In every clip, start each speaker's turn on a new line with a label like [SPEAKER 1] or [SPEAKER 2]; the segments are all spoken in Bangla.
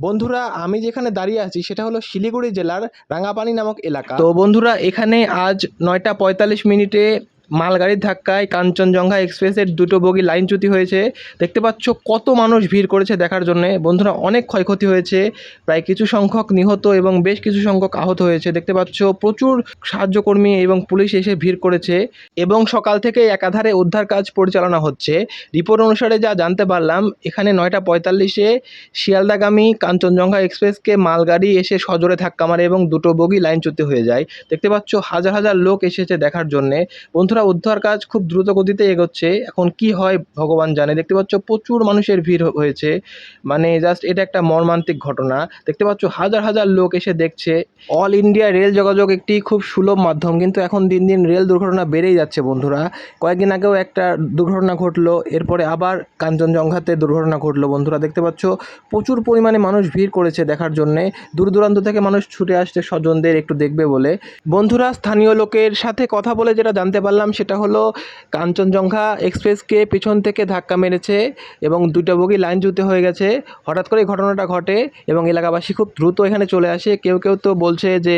[SPEAKER 1] বন্ধুরা আমি যেখানে দাঁড়িয়ে আছি সেটা হলো শিলিগুড়ি জেলার রাঙাপানি নামক এলাকা। তো বন্ধুরা এখানে আজ 9টা 45 মিনিটে মালগাড়ির ধাক্কায় কাঞ্চনজঙ্ঘা এক্সপ্রেসের দুটো বগি লাইনচ্যুতি হয়েছে। দেখতে পাচ্ছ কত মানুষ ভিড় করেছে দেখার জন্য। বন্ধুরা অনেক ক্ষয়ক্ষতি হয়েছে, প্রায় কিছু সংখ্যক নিহত এবং বেশ কিছু সংখ্যক আহত হয়েছে। দেখতে পাচ্ছ প্রচুর সাহায্যকর্মী এবং পুলিশ এসে ভিড় করেছে এবং সকাল থেকে একাধারে উদ্ধার কাজ পরিচালনা হচ্ছে। রিপোর্ট অনুসারে যা জানতে পারলাম, এখানে 9টা 45-এ শিয়ালদাগামী কাঞ্চনজঙ্ঘা এক্সপ্রেসকে মালগাড়ি এসে সজোরে ধাক্কা মারে এবং দুটো বগি লাইনচ্যুত হয়ে যায়। দেখতে পাচ্ছ হাজার হাজার লোক এসেছে দেখার জন্যে। বন্ধুরা উদ্ধার কাজ খুব দ্রুত গতিতে এগোচ্ছে, এখন কি হয় ভগবান জানে। দেখতে পাচ্ছ প্রচুর মানুষের ভিড় হয়েছে, মানে জাস্ট এটা একটা মর্মান্তিক ঘটনা। দেখতে পাচ্ছ হাজার হাজার লোক এসে দেখছে। অল ইন্ডিয়া রেল যোগাযোগ একটি খুব সুলভ মাধ্যম, কিন্তু এখন দিন দিন রেল দুর্ঘটনা বেড়েই যাচ্ছে বন্ধুরা। কয়েকদিন আগেও একটা দুর্ঘটনা ঘটলো, এরপরে আবার কাঞ্চনজঙ্ঘাতে দুর্ঘটনা ঘটলো। বন্ধুরা দেখতে পাচ্ছ প্রচুর পরিমাণে মানুষ ভিড় করেছে দেখার জন্যে। দূর দূরান্ত থেকে মানুষ ছুটে আসছে স্বজনদের একটু দেখবে বলে। বন্ধুরা স্থানীয় লোকের সাথে কথা বলে যেটা জানতে পারলাম সেটা হলো কাঞ্চনজঙ্ঘা এক্সপ্রেসকে পিছন থেকে ধাক্কা মেরেছে এবং দুটো বগি লাইনচ্যুত হয়ে গেছে। হঠাৎ করে ঘটনাটা ঘটে এবং এলাকাবাসী খুব দ্রুত এখানে চলে আসে। কেউ কেউ তো বলছে যে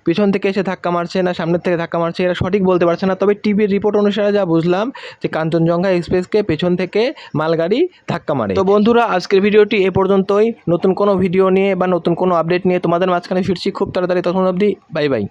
[SPEAKER 1] পিছন থেকে এসে ধাক্কা মারছে না সামনের থেকে ধাক্কা মারছে, এরা সঠিক বলতে পারছে না। তবে টিভির রিপোর্ট অনুসারে যা বুঝলাম যে কাঞ্চনজঙ্ঘা এক্সপ্রেসকে পেছন থেকে মালগাড়ি ধাক্কা মারে। তো বন্ধুরা আজকের ভিডিওটি এ পর্যন্তই। নতুন কোনো ভিডিও নিয়ে বা নতুন কোনো আপডেট নিয়ে তোমাদের মাঝখানে ফিরছি খুব তাড়াতাড়ি। তখন অবধি বাই বাই।